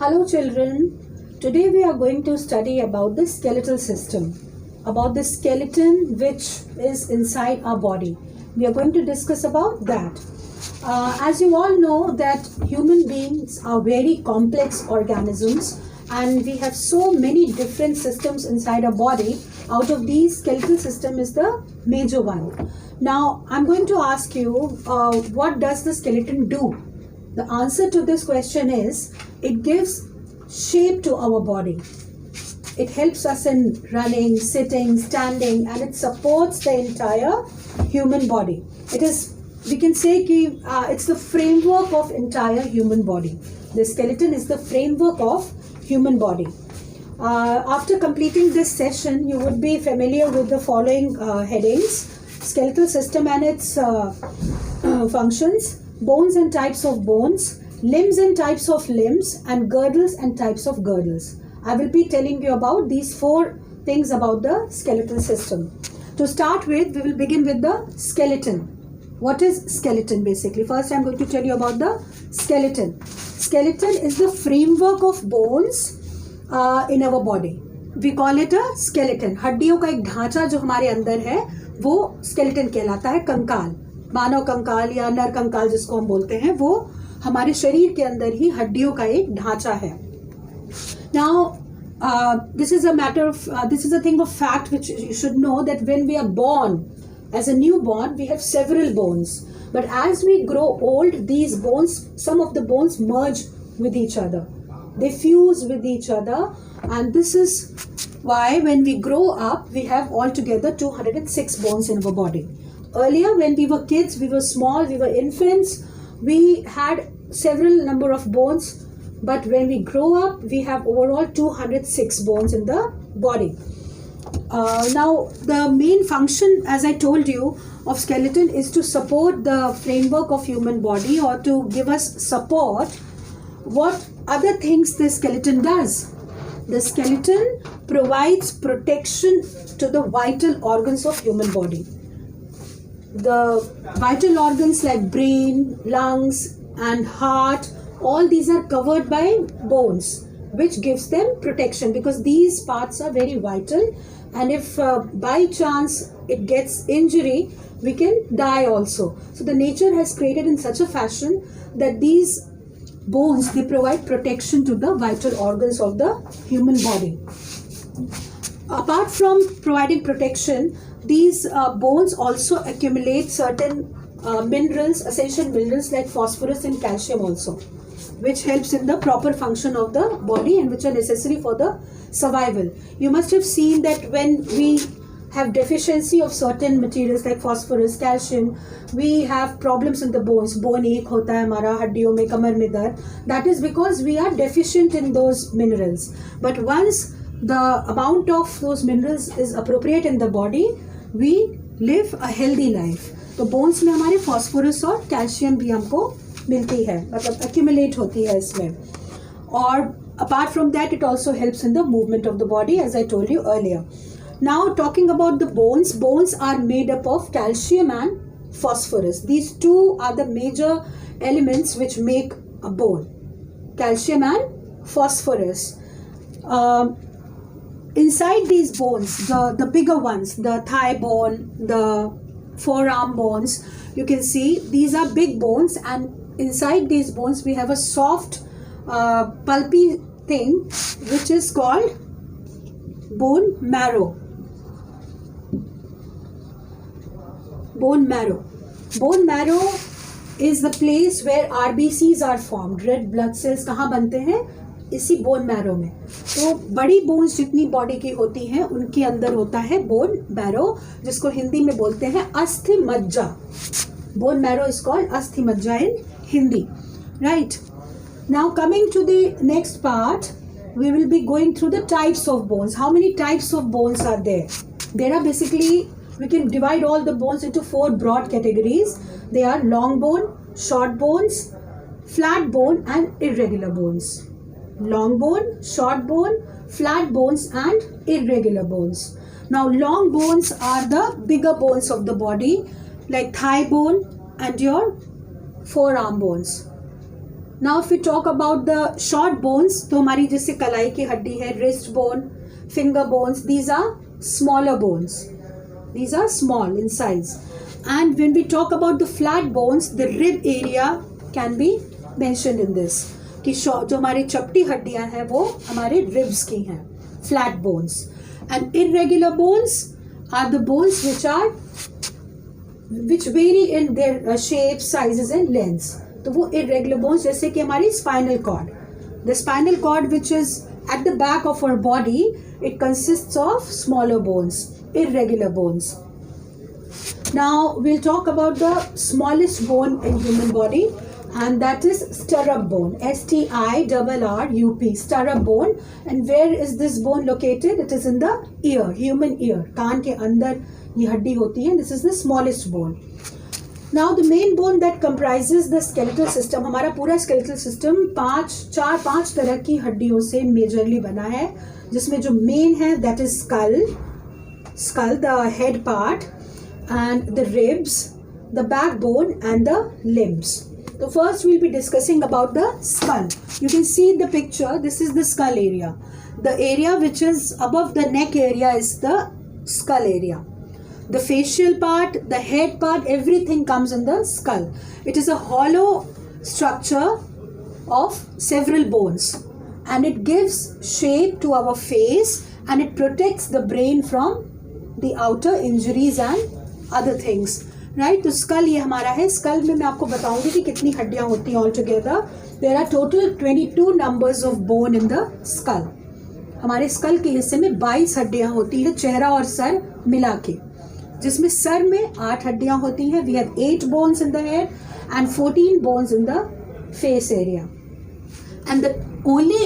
Hello children, today we are going to study about the skeletal system, about the skeleton which is inside our body. We are going to discuss about that. As you all know that human beings are very complex organisms and we have so many different systems inside our body. Out of these, skeletal system is the major one. Now I'm going to ask you, what does the skeleton do? The answer to this question is, it gives shape to our body. It helps us in running, sitting, standing, and it supports the entire human body. It is, we can say, it's the framework of entire human body. The skeleton is the framework of human body. After completing this session, you would be familiar with the following headings: skeletal system and its functions, bones and types of bones, limbs and types of limbs, and girdles and types of girdles. I will be telling you about these four things about the skeletal system. To start with, we will begin with the skeleton. What is skeleton basically? First, I am going to tell you about the skeleton. Skeleton is the framework of bones in our body. We call it a skeleton. हड्डियों का एक ढांचा जो हमारे अंदर है वो skeleton कहलाता है. कंकाल, मानव कंकाल या नर कंकाल जिसको हम बोलते हैं, वो हमारे शरीर के अंदर ही हड्डियों का एक ढांचा है. Now, this is a thing of fact which you should know, that when we are born, as a newborn, we have several bones. But as we grow old, these bones, some of the bones merge with each other. They fuse with each other, and this is why when we grow up, we have altogether 206 bones in our body. Earlier, when we were kids, we were small, we were infants, we had several number of bones, but when we grow up, we have overall 206 bones in the body. Now, the main function, as I told you, of skeleton is to support the framework of human body, or to give us support. What other things the skeleton does? The skeleton provides protection to the vital organs of human body. The vital organs like brain, lungs, and heart, all these are covered by bones, which gives them protection, because these parts are very vital, and if by chance it gets injury, we can die also. So the nature has created in such a fashion that these bones, they provide protection to the vital organs of the human body. Apart from providing protection, these bones also accumulate certain minerals, essential minerals like phosphorus and calcium also, which helps in the proper function of the body and which are necessary for the survival. You must have seen that when we have deficiency of certain materials like phosphorus, calcium, we have problems in the bones. Bone ache hota hai hamara, हड्डियों में, कमर में दर्द. That is because we are deficient in those minerals. But once the amount of those minerals is appropriate in the body, we live a healthy life. तो bones में हमारे phosphorus और calcium भी हमको मिलती है, मतलब accumulate होती है इसमें. और apart from that, it also helps in the movement of the body, as I told you earlier. Now, talking about the bones, bones are made up of calcium and phosphorus. These two are the major elements which make a bone, calcium and phosphorus. Inside these bones, the bigger ones, the thigh bone, the forearm bones, you can see these are big bones, and inside these bones we have a soft pulpy thing which is called bone marrow. Bone marrow. Bone marrow is the place where RBCs are formed. Red blood cells कहाँ बनते हैं? इसी bone marrow में. तो बड़ी bones जितनी body की होती हैं उनके अंदर होता है बोन मैरो, जिसको हिंदी में बोलते हैं अस्थि मज्जा. बोन मैरो इज कॉल्ड अस्थि मज्जा in Hindi. Right. Now coming to the next part, we will be going through the types of bones. How many types of bones are there? There are basically, we can divide all the bones into four broad categories. They are long bone, short bones, flat bone, and irregular bones. Long bone, short bone, flat bones, and irregular bones. Now, long bones are the bigger bones of the body, like thigh bone and your forearm bones. Now if we talk about the short bones, तो हमारी जैसे कलाई की हड्डी है, wrist bone, finger bones, these are smaller bones, these are small in size. And when we talk about the flat bones, the rib area can be mentioned in this, कि जो हमारी चपटी हड्डियां हैं वो हमारे ribs की हैं, flat bones. And irregular bones are the bones which vary in their shape, sizes and lengths. तो वो irregular bones जैसे कि हमारी spinal cord. The spinal cord which is at the back of our body, it consists of smaller bones, irregular bones. Now we'll talk about the smallest bone in human body, and that is stirrup bone, STIRRUP, stirrup bone. And where is this bone located? It is in the ear, human ear, कान के अंदर ये हड्डी होती है. This is the smallest bone. Now the main bone that comprises the skeletal system, हमारा पूरा skeletal system पांच तरह की हड्डियों से मेजरली बना है, जिसमें जो मेन है that is skull, the head part, and the ribs, the backbone and the limbs. So first we'll be discussing about the skull. You can see the picture, this is the skull area. The area which is above the neck area is the skull area. The facial part, the head part, everything comes in the skull. It is a hollow structure of several bones, and it gives shape to our face, and it protects the brain from the outer injuries and other things, right? तो skull ये हमारा है. skull में मैं आपको बताऊंगी कि कितनी हड्डियां होती हैं all together. There are total 22 numbers of bone in the skull. हमारे skull के हिस्से में 22 हड्डियां होती है, चेहरा और सर मिला के, जिसमें सर में 8 हड्डियां होती हैं. We have 8 bones in the head and 14 bones in the face area. And the only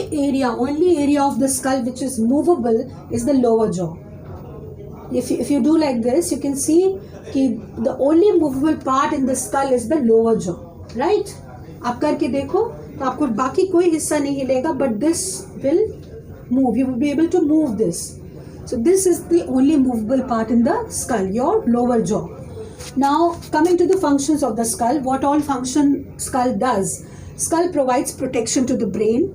area of the skull which is movable is the lower jaw. If you do like this, you can see कि the only movable part in the skull is the lower jaw, right? आप करके देखो तो आपको बाकी कोई हिस्सा नहीं हिलेगा, but this will move. You will be able to move this. So this is the only movable part in the skull, your lower jaw. Now coming to the functions of the skull, what all function skull does? Skull provides protection to the brain.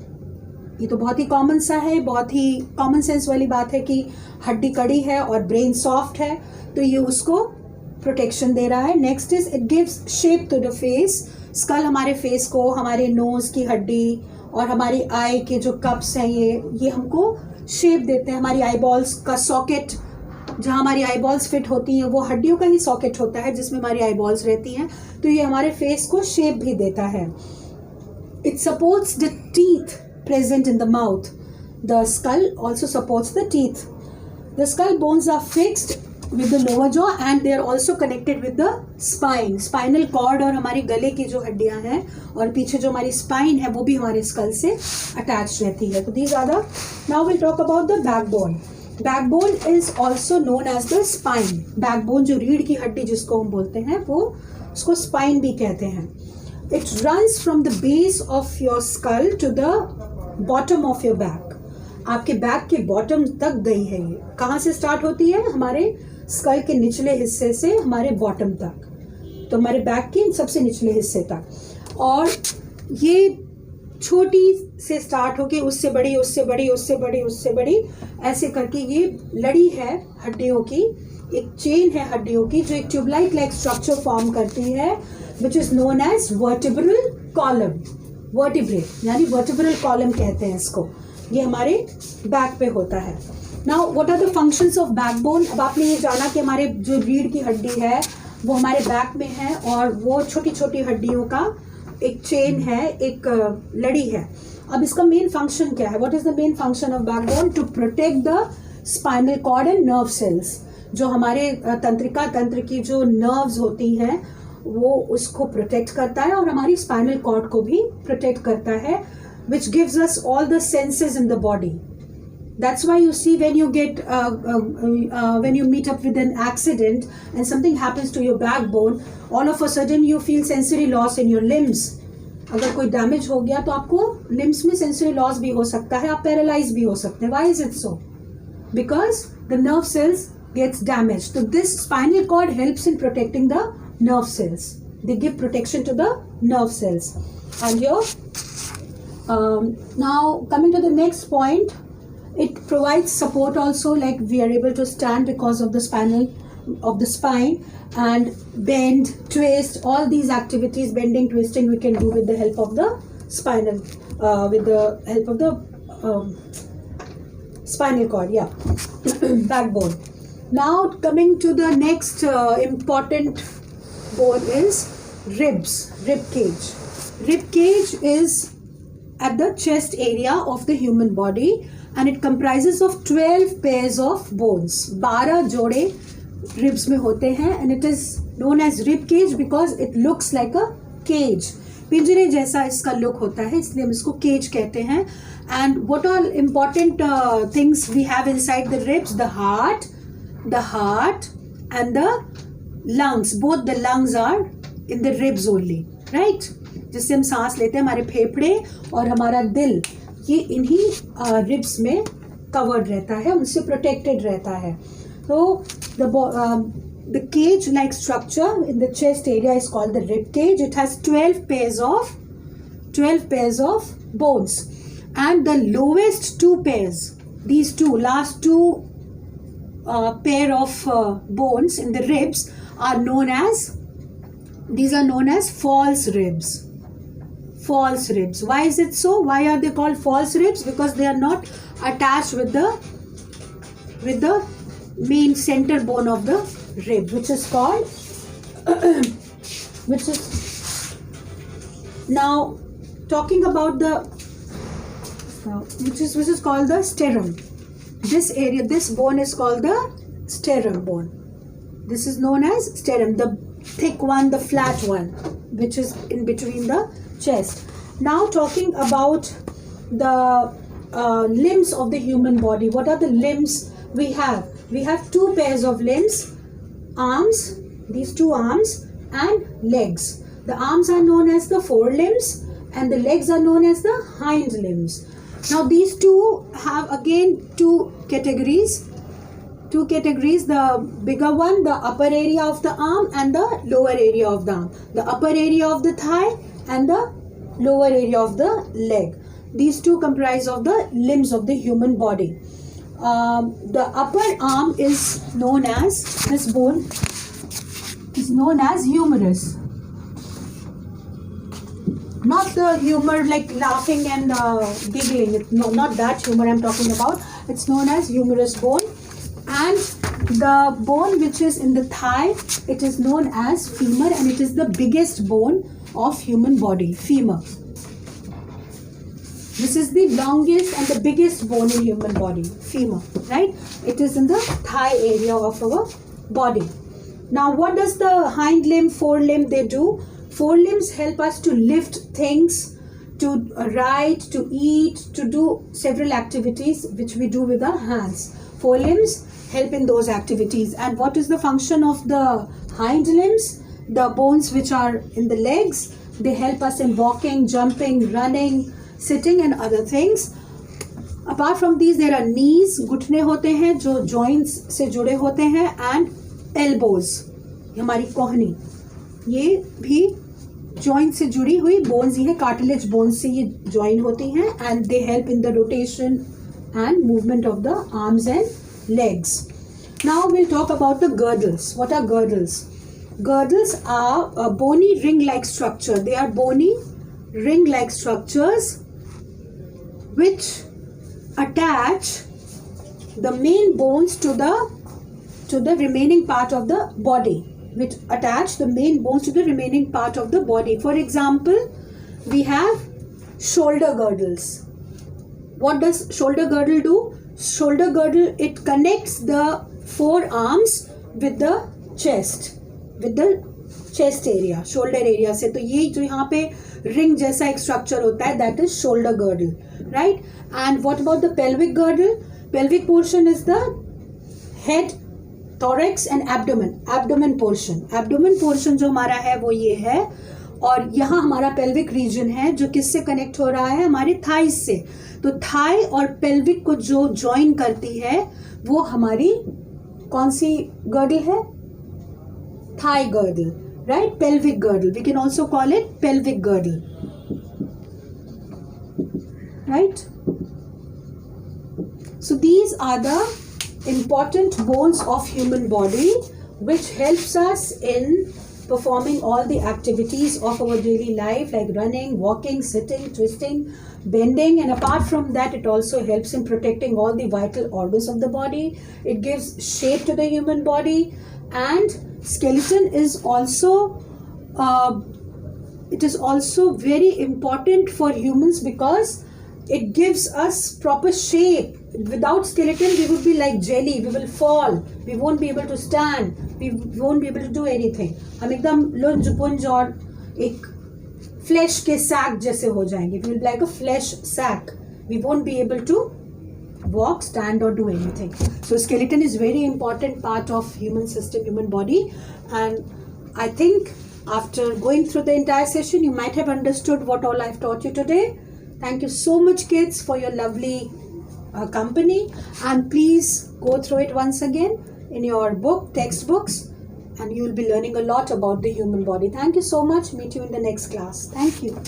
ये तो बहुत ही common सा है, बहुत ही common sense वाली बात है कि हड्डी कड़ी है और ब्रेन सॉफ्ट है, तो ये उसको प्रोटेक्शन दे रहा है. Next is it gives shape to the face. Skull हमारे फेस को, हमारे नोज की हड्डी और हमारी आई के जो कप्स हैं ये हमको शेप देते हैं. हमारी आई बॉल्स का सॉकेट, जहाँ हमारी आई बॉल्स फिट होती हैं वो हड्डियों का ही सॉकेट होता है जिसमें हमारी आई बॉल्स रहती हैं, तो ये हमारे फेस को शेप भी देता है. It supports the teeth present in the mouth. The skull also supports the teeth. The skull bones are fixed with the lower jaw and they are also connected with the spine. Spinal cord और हमारी गले की जो हड्डियां हैं और पीछे जो हमारी spine है वो भी हमारे skull से attached रहती है. तो these are the. Now we'll talk about the backbone. Backbone is also known as the spine. Backbone जो रीढ़ की हड्डी जिसको हम बोलते हैं वो उसको spine भी कहते हैं. It runs from the base of your skull to the bottom of your back. आपके बैक के बॉटम तक गई है. ये कहाँ से स्टार्ट होती है? हमारे स्कल के निचले हिस्से से हमारे बॉटम तक, तो हमारे बैक के सबसे निचले हिस्से तक. और ये छोटी से स्टार्ट होके उससे बड़ी, उससे बड़ी, उससे बड़ी, उससे बड़ी, ऐसे करके ये लड़ी है हड्डियों की, एक चेन है हड्डियों की जो एक ट्यूबलाइट लाइक स्ट्रक्चर फॉर्म करती है, which is known as vertebral column. Vertebrae यानी वर्टिब्रल कॉलम कहते हैं इसको. ये हमारे बैक पे होता है. Now what are the functions of backbone. अब आपने ये जाना कि हमारे जो रीढ़ की हड्डी है वो हमारे बैक में है और वो छोटी छोटी हड्डियों का एक चेन है, एक लड़ी है. अब इसका मेन फंक्शन क्या है? What is the main function of backbone? To protect the spinal cord and nerve cells. जो हमारे तंत्रिका तंत्र की जो नर्व्स होती हैं वो उसको प्रोटेक्ट करता है और हमारी स्पाइनल कॉर्ड को भी प्रोटेक्ट करता है, which gives us all the senses in the body. That's why you see when you get when you meet up with an accident and something happens to your backbone, all of a sudden you feel sensory loss in your limbs. अगर कोई damage हो गया तो आपको limbs में sensory loss भी हो सकता है, आप पैरालाइज भी हो सकते हैं. Why is it so? Because the nerve cells gets damaged. So this spinal cord helps in protecting the nerve cells. They give protection to the nerve cells. And your Now coming to the next point, it provides support also, like we are able to stand because of the spine, and bend, twist, all these activities, bending, twisting, we can do with the help of the spinal, with the help of the spinal cord, yeah, backbone. Now coming to the next important bone is rib cage. Rib cage is at the chest area of the human body, and it comprises of 12 pairs of bones. 12 जोड़े ribs में होते हैं, and it is known as rib cage because it looks like a cage. पिंजरे जैसा इसका look होता है, इसलिए हम इसको केज कहते हैं. And what all important things we have inside the ribs? The heart and the lungs. Both the lungs are in the ribs only, right? जिससे हम सांस लेते हैं, हमारे फेफड़े और हमारा दिल, ये इन्हीं रिब्स में कवर्ड रहता है, उनसे प्रोटेक्टेड रहता है. तो the cage like structure in the chest area is called the rib cage. It has 12 pairs of bones, and the lowest two pairs, these two last two pair of bones in the ribs are known as false ribs. False ribs. Why is it so? Why are they called false ribs? Because they are not attached with the main center bone of the rib, which is called now talking about which is called the sternum. This area, this bone is called the sternum bone. This is known as sternum, the thick one, the flat one, which is in between the chest. Now talking about the limbs of the human body. What are the limbs we have? We have two pairs of limbs, arms, these two arms, and legs. The arms are known as the forelimbs and the legs are known as the hind limbs. Now these two have again two categories. The bigger one, the upper area of the arm, and the lower area of the arm. The upper area of the thigh and the lower area of the leg. These two comprise of the limbs of the human body. The upper arm is known as, this bone is known as humerus. Not the humor like laughing and giggling. No, not that humor I'm talking about. It's known as humerus bone. And the bone which is in the thigh, it is known as femur, and it is the biggest bone of human body, femur. This is the longest and the biggest bone in human body, femur, right? It is in the thigh area of our body. Now what does the hind limb, forelimb, they do? Forelimbs help us to lift things, to write, to eat, to do several activities which we do with our hands. Forelimbs help in those activities. And what is the function of the hind limbs? The bones which are in the legs, they help us in walking, jumping, running, sitting and other things. Apart from these, there are knees, घुटने होते हैं जो joints से जुड़े होते हैं, and elbows, हमारी कोहनी, ये भी joint से जुड़ी हुई bones ही है, cartilage bones से ये join होती हैं, and they help in the rotation and movement of the arms and legs. Now we'll talk about the girdles. What are girdles? Girdles are a bony ring-like structure. They are bony ring-like structures which attach the main bones to the remaining part of the body. Which attach the main bones to the remaining part of the body. For example, we have shoulder girdles. What does shoulder girdle do? Shoulder girdle, it connects the forearms with the chest area, shoulder area से. तो ये जो यहाँ पे ring जैसा एक structure होता है, that is shoulder girdle, right? And what about the pelvic girdle? Pelvic portion is the head, thorax and abdomen portion. Abdomen portion जो हमारा है वो ये है, और यहाँ हमारा pelvic region है जो किससे connect हो रहा है? हमारे thighs से. तो thigh और pelvic को जो join करती है वो हमारी कौन सी girdle है? Thigh girdle, right? Pelvic girdle. We can also call it pelvic girdle. right? So these are the important bones of human body which helps us in performing all the activities of our daily life, like running, walking, sitting, twisting, bending, and apart from that it also helps in protecting all the vital organs of the body. It gives shape to the human body, and skeleton is also very important for humans because it gives us proper shape. Without skeleton we would be like jelly, we will fall, we won't be able to stand, we won't be able to do anything. हम एकदम लुंज पुंज और एक flesh के sack जैसे हो जाएंगे. We will be like a flesh sack. We won't be able to walk, stand or do anything. So skeleton is very important part of human system, human body, and I think after going through the entire session you might have understood what all I've taught you today. Thank you so much kids for your lovely company, and please go through it once again in your textbooks, and you will be learning a lot about the human body. Thank you so much. Meet you in the next class. Thank you.